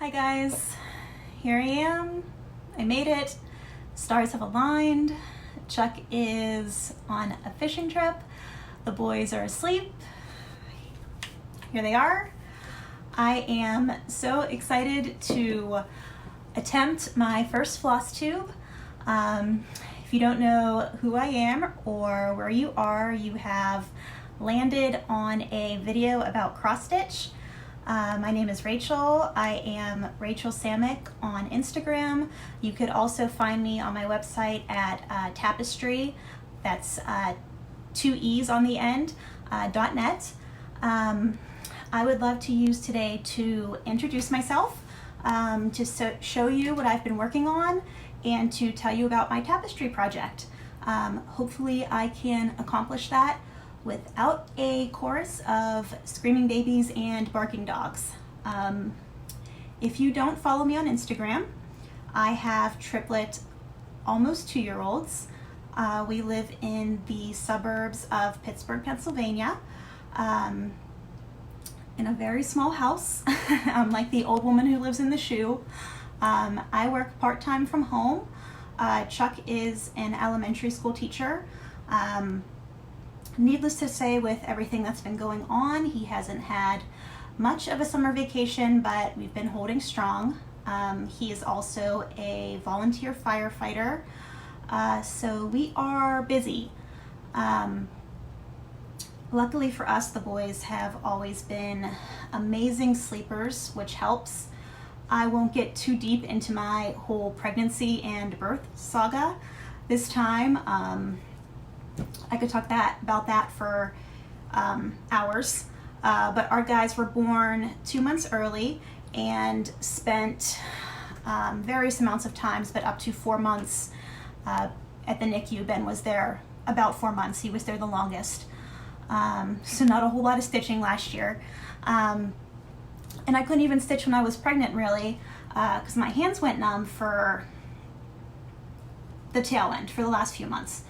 Hi guys, here I am. I made it. Stars have aligned. Chuck is on a fishing trip. The boys are asleep. Here they are. I am so excited to attempt my first floss tube. If you don't know who I am or where you are, you have landed on a video about cross stitch. My name is Rachel. I am Rachel Samick on Instagram. You could also find me on my website at Tapestry. That's 2 E's on the end, .net. I would love to use today to introduce myself, to show you what I've been working on, and to tell you about my tapestry project. Hopefully I can accomplish that without a chorus of screaming babies and barking dogs. If you don't follow me on Instagram, I have triplet, almost 2-year-olds. We live in the suburbs of Pittsburgh, Pennsylvania, in a very small house. I'm like the old woman who lives in the shoe. I work part-time from home. Chuck is an elementary school teacher. Needless to say, with everything that's been going on, he hasn't had much of a summer vacation, but we've been holding strong. He is also a volunteer firefighter, so we are busy. Luckily for us, the boys have always been amazing sleepers, which helps. I won't get too deep into my whole pregnancy and birth saga this time. I could talk about that for hours, but our guys were born 2 months early and spent various amounts of times, but up to 4 months at the NICU. Ben was there about 4 months. He was there the longest. So not a whole lot of stitching last year. And I couldn't even stitch when I was pregnant, really, because my hands went numb for the tail end for the last few months.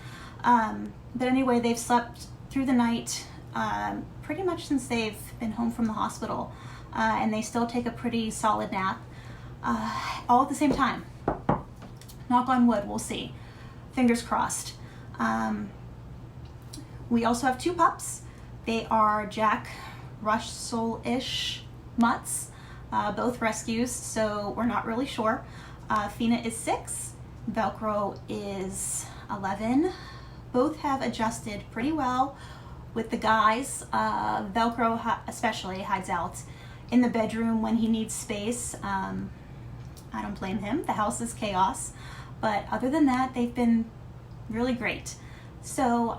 But anyway, they've slept through the night pretty much since they've been home from the hospital, and they still take a pretty solid nap, all at the same time. Knock on wood, we'll see. Fingers crossed. We also have 2 pups. They are Jack Russell-ish mutts, both rescues, so we're not really sure. Fina is 6, Velcro is 11. Both have adjusted pretty well with the guys. Velcro especially hides out in the bedroom when he needs space. I don't blame him. The house is chaos. But other than that, they've been really great. So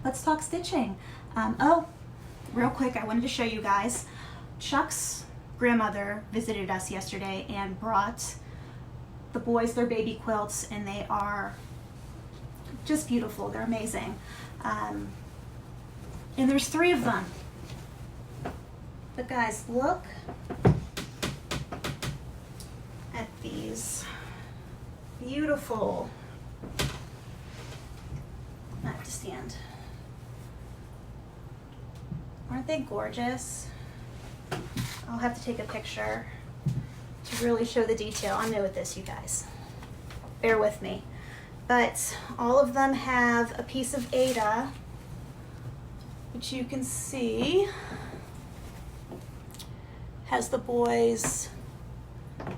let's talk stitching. Oh, real quick, I wanted to show you guys. Chuck's grandmother visited us yesterday and brought the boys their baby quilts, and they are just beautiful. They're amazing. And there's 3 of them. But guys, look at these beautiful, I have to stand. Aren't they gorgeous? I'll have to take a picture to really show the detail. I'm new at this, you guys. Bear with me. But all of them have a piece of Aida, which you can see has the boys'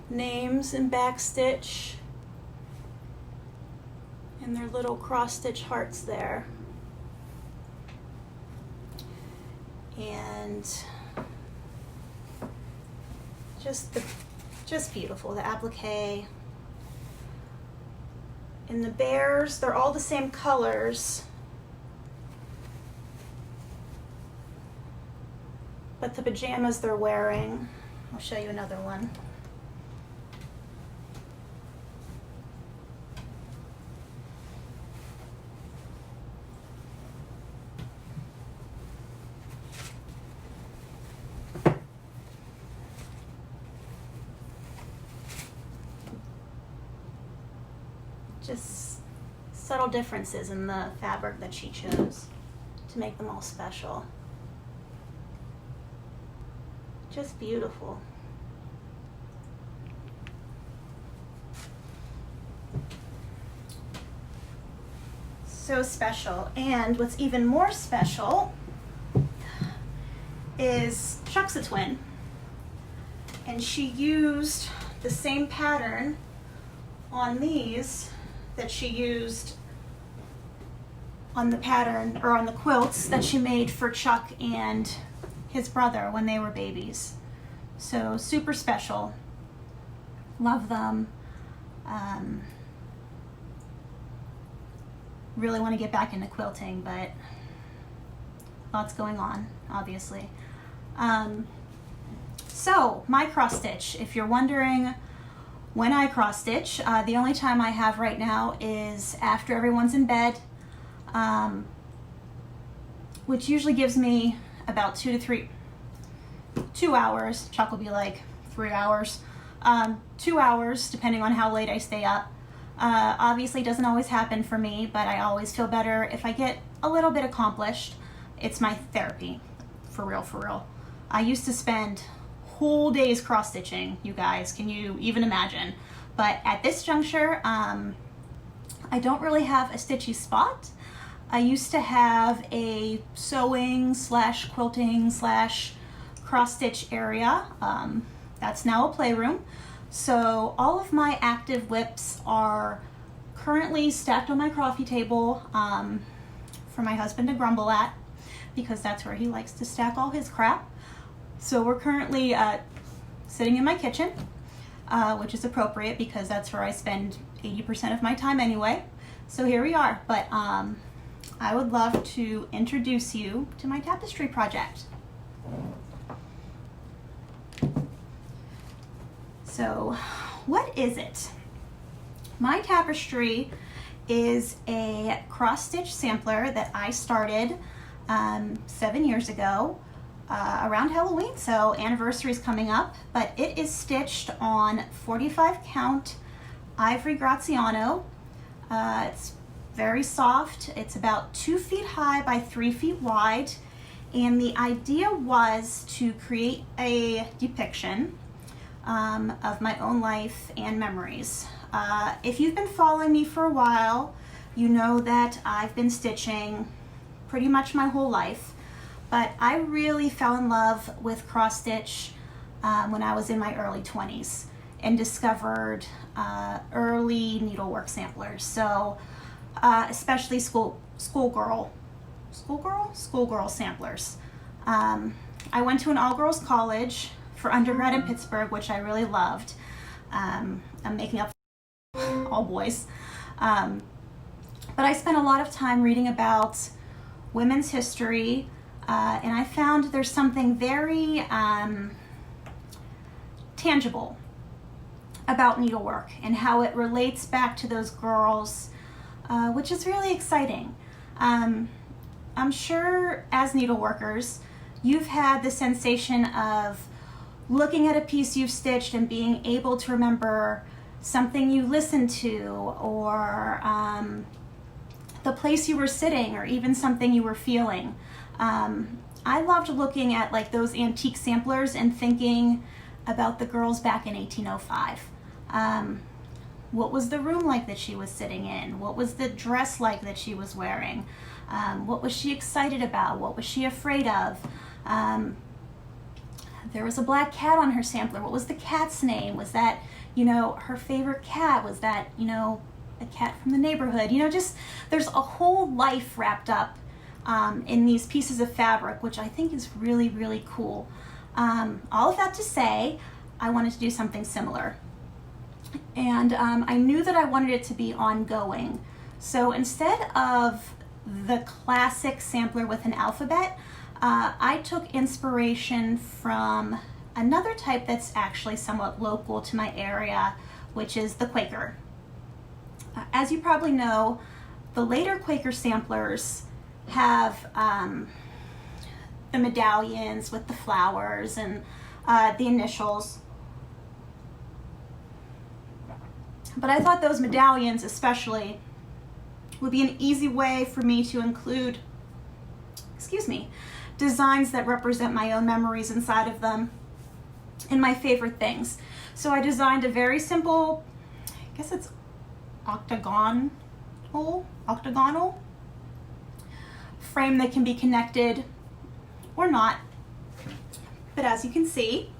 names in backstitch and their little cross-stitch hearts there. And just beautiful. The applique. And the bears, they're all the same colors, but the pajamas they're wearing, I'll show you another one. Just subtle differences in the fabric that she chose to make them all special. Just beautiful. so special. And what's even more special is Chuck's a twin, and she used the same pattern on these that she used on the pattern, or on the quilts that she made for Chuck and his brother when they were babies. So super special. Love them. Really want to get back into quilting, but lots going on, obviously. So my cross stitch, if you're wondering when I cross stitch, the only time I have right now is after everyone's in bed, which usually gives me about 2 hours. Chuck will be like 3 hours. 2 hours, depending on how late I stay up. Obviously doesn't always happen for me, but I always feel better if I get a little bit accomplished. It's my therapy, for real, for real. I used to spend whole days cross stitching, you guys, can you even imagine? But at this juncture, I don't really have a stitchy spot. I used to have a sewing / quilting / cross stitch area. That's now a playroom. So all of my active WIPS are currently stacked on my coffee table for my husband to grumble at, because that's where he likes to stack all his crap. So we're currently sitting in my kitchen, which is appropriate because that's where I spend 80% of my time anyway. So here we are, but I would love to introduce you to my tapestry project. So what is it? My tapestry is a cross stitch sampler that I started 7 years ago around Halloween, so anniversary is coming up, but it is stitched on 45 count ivory Graziano. It's very soft. It's about 2 feet high by 3 feet wide, and the idea was to create a depiction of my own life and memories. If you've been following me for a while, you know that I've been stitching pretty much my whole life, but I really fell in love with cross stitch when I was in my early 20s and discovered early needlework samplers. So especially schoolgirl samplers. I went to an all-girls college for undergrad in Pittsburgh, which I really loved. I'm making up for all boys. But I spent a lot of time reading about women's history, and I found there's something very tangible about needlework and how it relates back to those girls, which is really exciting. I'm sure as needleworkers, you've had the sensation of looking at a piece you've stitched and being able to remember something you listened to, or the place you were sitting, or even something you were feeling. I loved looking at like those antique samplers and thinking about the girls back in 1805. What was the room like that she was sitting in? What was the dress like that she was wearing? What was she excited about? What was she afraid of? There was a black cat on her sampler. What was the cat's name? Was that, you know, her favorite cat? Was that, you know, a cat from the neighborhood? You know, just there's a whole life wrapped up in these pieces of fabric, which I think is really, really cool. All of that to say, I wanted to do something similar. And I knew that I wanted it to be ongoing. So instead of the classic sampler with an alphabet, I took inspiration from another type that's actually somewhat local to my area, which is the Quaker. As you probably know, the later Quaker samplers have the medallions with the flowers and the initials. But I thought those medallions especially would be an easy way for me to include, designs that represent my own memories inside of them and my favorite things. So I designed a very simple, I guess it's octagonal frame that can be connected or not. But as you can see,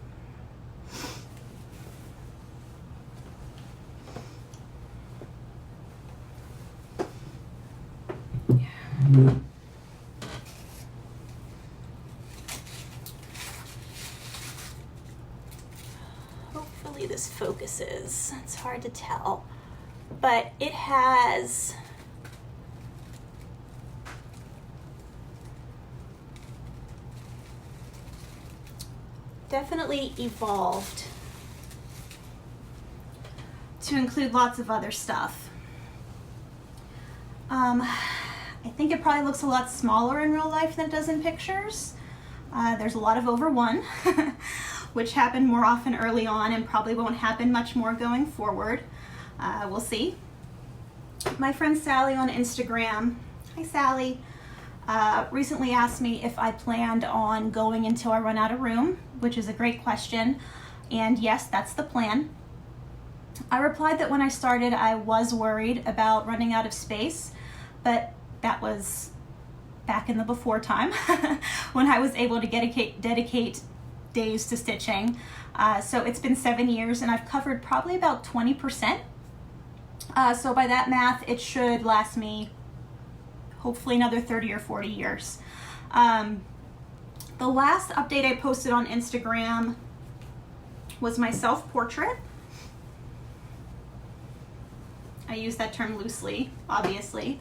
hopefully this focuses. It's hard to tell, but it has definitely evolved to include lots of other stuff. I think it probably looks a lot smaller in real life than it does in pictures. There's a lot of over one, which happened more often early on and probably won't happen much more going forward. We'll see. My friend Sally on Instagram, hi Sally, recently asked me if I planned on going until I run out of room, which is a great question. And yes, that's the plan. I replied that when I started, I was worried about running out of space, but that was back in the before time when I was able to dedicate days to stitching. So it's been 7 years and I've covered probably about 20%. So by that math, it should last me hopefully another 30 or 40 years. The last update I posted on Instagram was my self-portrait. I use that term loosely, obviously.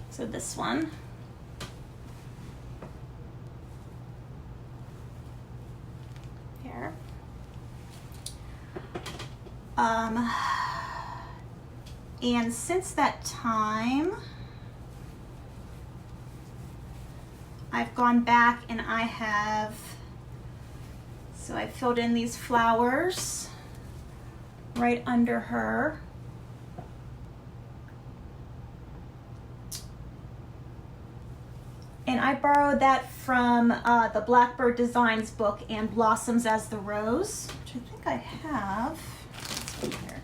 So this one. Here. And since that time, I've gone back and I have, so I filled in these flowers right under her. And I borrowed that from the Blackbird Designs book and Blossoms as the Rose, which I think I have. Let's see here.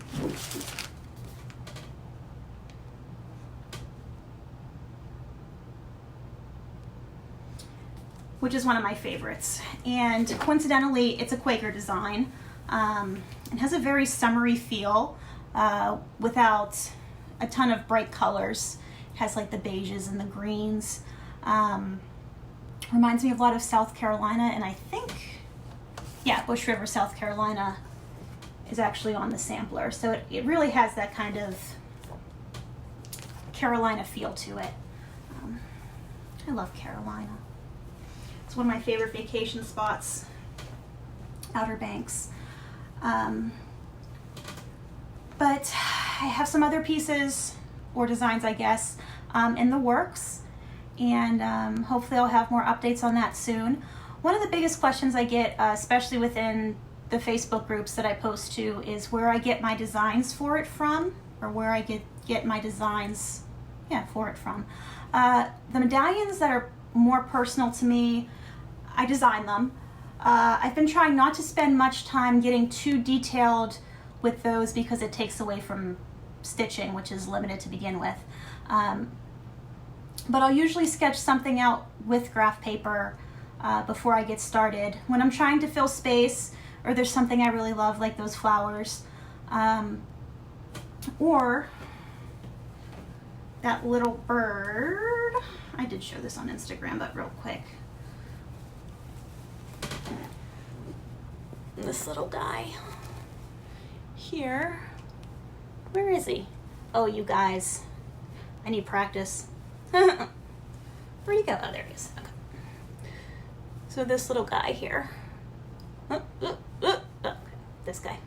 Which is one of my favorites. And coincidentally, it's a Quaker design. It has a very summery feel without a ton of bright colors. It has like the beiges and the greens. Reminds me of a lot of South Carolina, and I think, yeah, Bush River, South Carolina is actually on the sampler. So it really has that kind of Carolina feel to it. I love Carolina. It's one of my favorite vacation spots, Outer Banks. But I have some other pieces, or designs I guess, in the works. And hopefully I'll have more updates on that soon. One of the biggest questions I get, especially within the Facebook groups that I post to, is where I get my designs for it from, or where I get my designs, for it from. The medallions that are more personal to me, I design them. I've been trying not to spend much time getting too detailed with those because it takes away from stitching, which is limited to begin with. But I'll usually sketch something out with graph paper before I get started. When I'm trying to fill space, or there's something I really love, like those flowers, or that little bird. I did show this on Instagram, but real quick. This little guy here. Where is he? Oh, you guys. I need practice. Where'd he go? Oh, there he is. Okay. So this little guy here. Okay, this guy.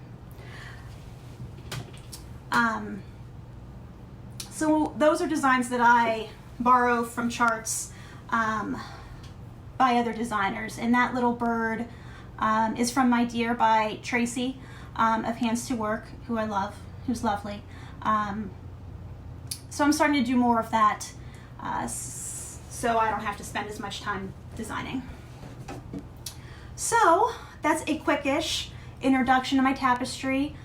So those are designs that I borrow from charts by other designers. And that little bird is from My Dear by Tracy of Hands to Work, who I love, who's lovely. So I'm starting to do more of that so I don't have to spend as much time designing. So that's a quickish introduction to my tapestry.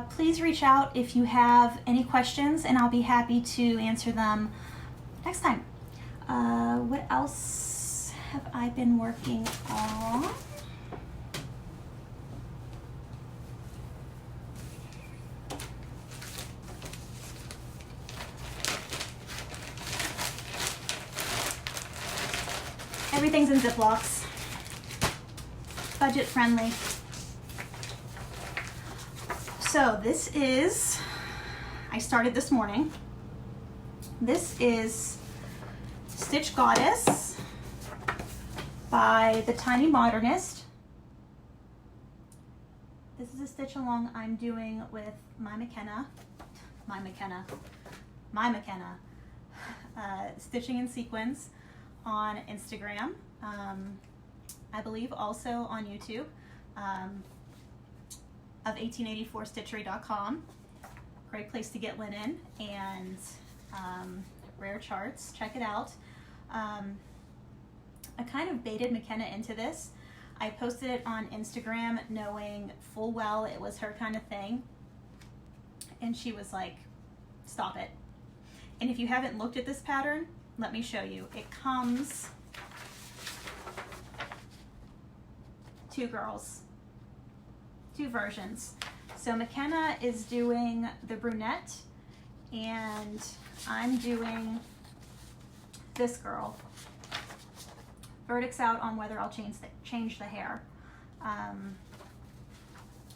Please reach out if you have any questions and I'll be happy to answer them next time. What else have I been working on? Everything's in Ziplocs. Budget friendly. So this is, I started this morning. This is Stitch Goddess by the Tiny Modernist. This is a stitch along I'm doing with my McKenna, Stitching in Sequins on Instagram. I believe also on YouTube, of 1884stitchery.com. Great place to get linen and rare charts. Check it out. I kind of baited McKenna into this. I posted it on Instagram knowing full well it was her kind of thing. And she was like, stop it. And if you haven't looked at this pattern, let me show you. It comes two girls, two versions. So McKenna is doing the brunette and I'm doing this girl. Verdict's out on whether I'll change the hair.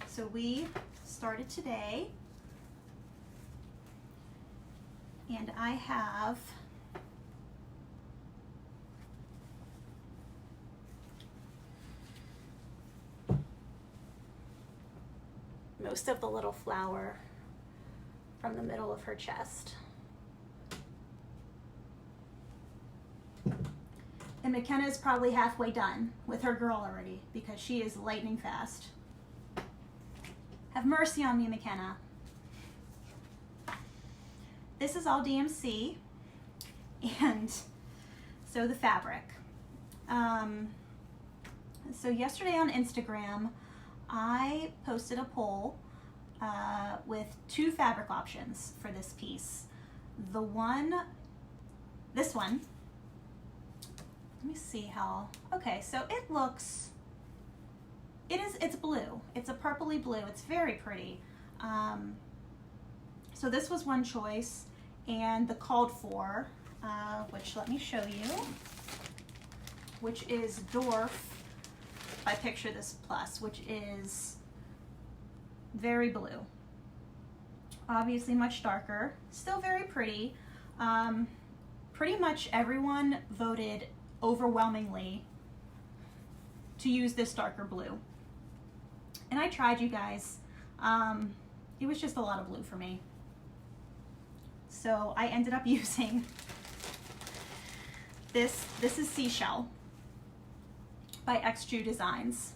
So we started today and I have most of the little flower from the middle of her chest. And McKenna is probably halfway done with her girl already because she is lightning fast. Have mercy on me, McKenna. This is all DMC, and so the fabric. So yesterday on Instagram, I posted a poll with two fabric options for this piece. This one, let me see how, okay, so it looks, it's blue. It's a purpley blue. It's very pretty. So this was one choice, and the called for, which let me show you, which is Dwarf by Picture This Plus, which is very blue. Obviously much darker, still very pretty. Pretty much everyone voted overwhelmingly to use this darker blue. And I tried, you guys. It was just a lot of blue for me. So I ended up using this. This is Seashell by Extrude Designs.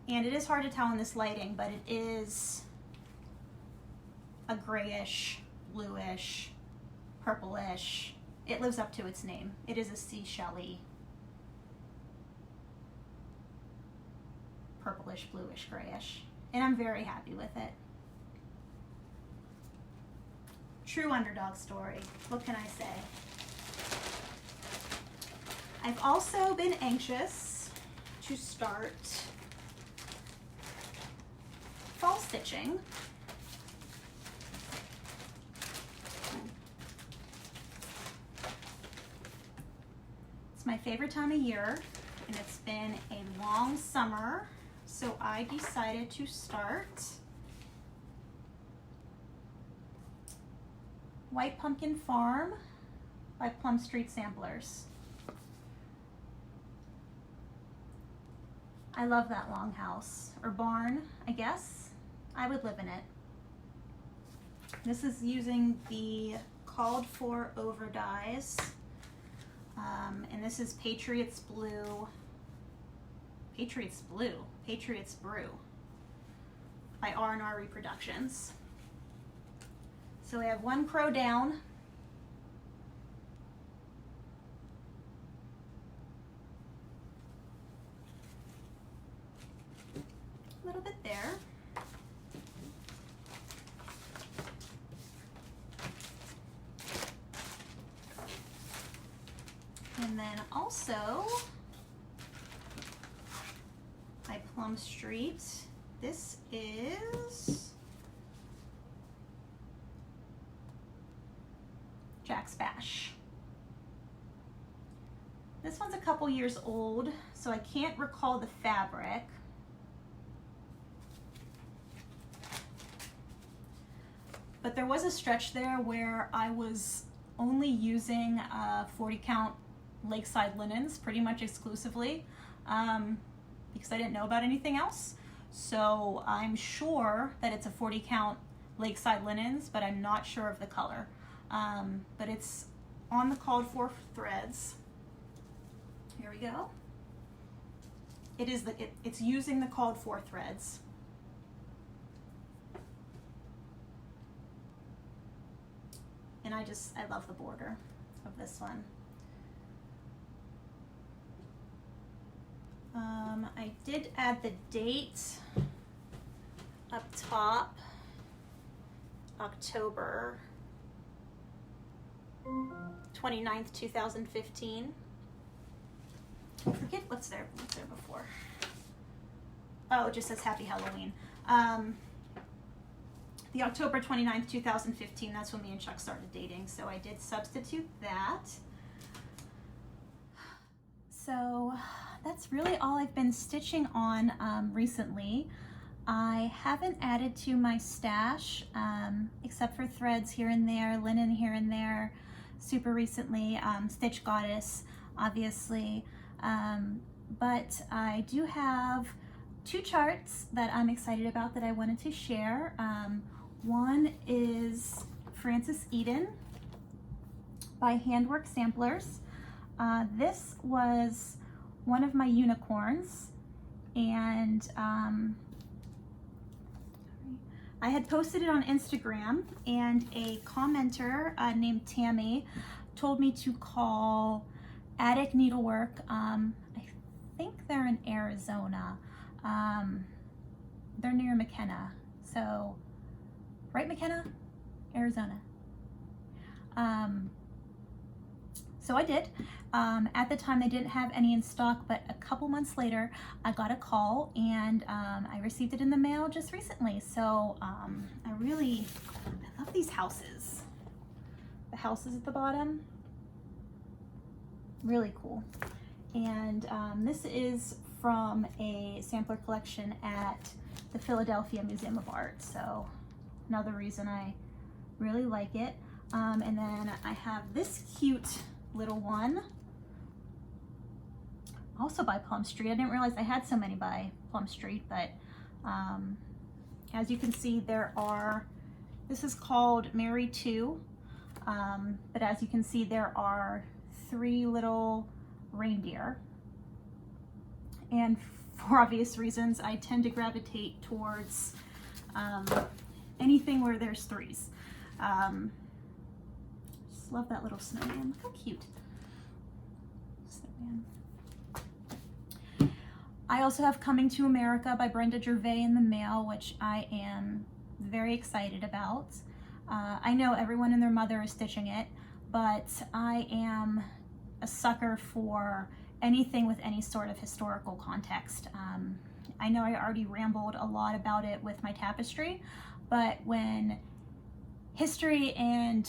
And it is hard to tell in this lighting, but it is a grayish, bluish, purplish. It lives up to its name. It is a seashell-y, purplish, bluish, grayish. And I'm very happy with it. True underdog story. What can I say? I've also been anxious to start fall stitching. It's my favorite time of year, and it's been a long summer, so I decided to start White Pumpkin Farm by Plum Street Samplers. I love that longhouse, or barn, I guess. I would live in it. This is using the called for over dyes. And this is Patriots Brew by R&R Reproductions. So we have one crow down. A little bit there. And then also my Plum Street. This is Jack's Bash. This one's a couple years old, so I can't recall the fabric. But there was a stretch there where I was only using 40 count lakeside linens pretty much exclusively because I didn't know about anything else. So I'm sure that it's a 40 count lakeside linens, but I'm not sure of the color. But it's on the called for threads. Here we go. It's using the called for threads. And I love the border of this one. I did add the date up top, October 29th, 2015. I forget what's there before. Oh, it just says Happy Halloween. The October 29th, 2015, that's when me and Chuck started dating, so I did substitute that. So that's really all I've been stitching on recently. I haven't added to my stash, except for threads here and there, linen here and there, super recently, Stitch Goddess, obviously. But I do have two charts that I'm excited about that I wanted to share. One is Frances Eden by Handwork Samplers. This was one of my unicorns, and I had posted it on Instagram, and a commenter named Tammy told me to call Attic Needlework. I think they're in Arizona. They're near McKenna. So, right, McKenna? Arizona. So I did. At the time they didn't have any in stock, but a couple months later I got a call, and I received it in the mail just recently. So I love these houses. The houses at the bottom, really cool. And this is from a sampler collection at the Philadelphia Museum of Art. So another reason I really like it. And then I have this cute little one, also by Plum Street. I didn't realize I had so many by Plum Street, but as you can see, this is called Mary 2, but as you can see, there are 3 little reindeer. And for obvious reasons, I tend to gravitate towards anything where there's 3s. Just love that little snowman. Look how cute. Snowman. I also have Coming to America by Brenda Gervais in the mail, which I am very excited about. I know everyone and their mother is stitching it, but I am a sucker for anything with any sort of historical context. I know I already rambled a lot about it with my tapestry, but when history and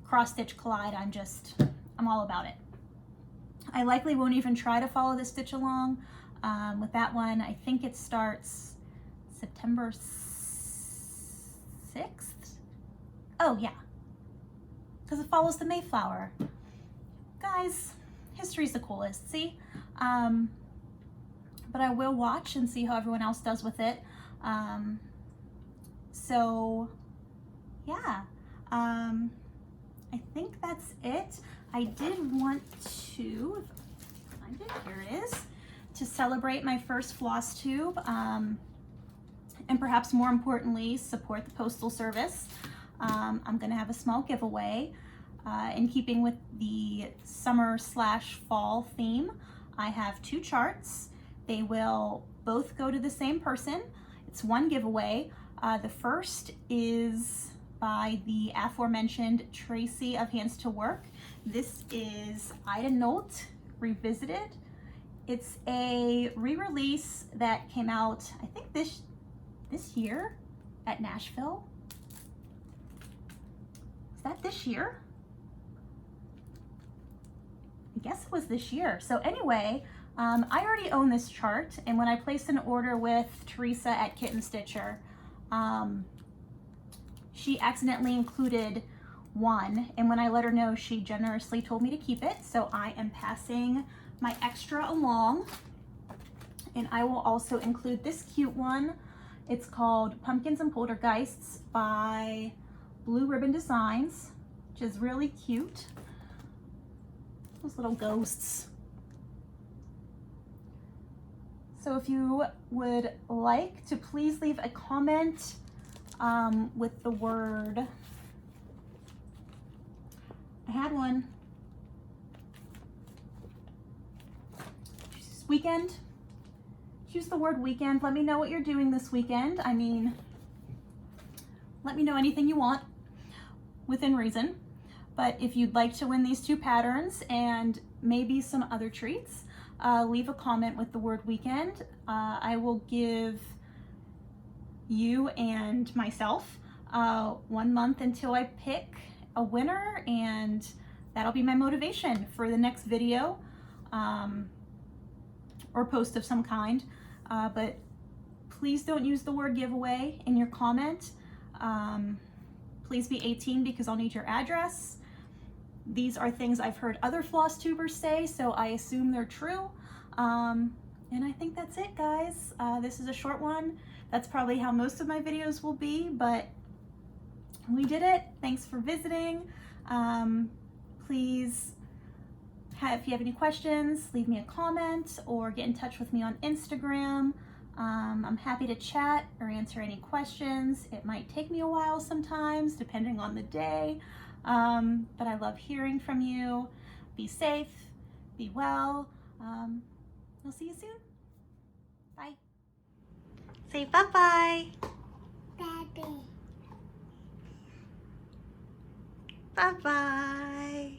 cross stitch collide, I'm all about it. I likely won't even try to follow the stitch along. With that one, I think it starts September 6th. Oh yeah, because it follows the Mayflower. Guys, history's the coolest, see? But I will watch and see how everyone else does with it. So yeah, I think that's it. I did want to, if I find it, here it is, to celebrate my first Flosstube, and perhaps more importantly, support the Postal Service. I'm gonna have a small giveaway. In keeping with the summer/fall theme, I have 2 charts. They will both go to the same person. It's one giveaway. The first is by the aforementioned Tracy of Hands to Work. This is Ida Nolt Revisited. It's a re-release that came out, I think this year at Nashville. Is that this year? I guess it was this year. So anyway, I already own this chart, and when I placed an order with Teresa at Kitten Stitcher, she accidentally included one, and when I let her know, she generously told me to keep it. So I am passing my extra along, and I will also include this cute one. It's called Pumpkins and Poltergeists by Blue Ribbon Designs, which is really cute. Those little ghosts. So if you would like to please leave a comment with the word, I had one, weekend. Choose the word weekend. Let me know what you're doing this weekend. I mean, let me know anything you want within reason. But if you'd like to win these 2 patterns and maybe some other treats, leave a comment with the word weekend. I will give you and myself 1 month until I pick a winner, and that'll be my motivation for the next video or post of some kind. But please don't use the word giveaway in your comment. Please be 18 because I'll need your address. These are things I've heard other floss tubers say, so I assume they're true. And I think that's it, guys. This is a short one. That's probably how most of my videos will be, but we did it. Thanks for visiting. Please, if you have any questions, leave me a comment or get in touch with me on Instagram. I'm happy to chat or answer any questions. It might take me a while sometimes, depending on the day, but I love hearing from you. Be safe, be well. I'll see you soon. Bye. Say bye-bye. Daddy. Bye-bye.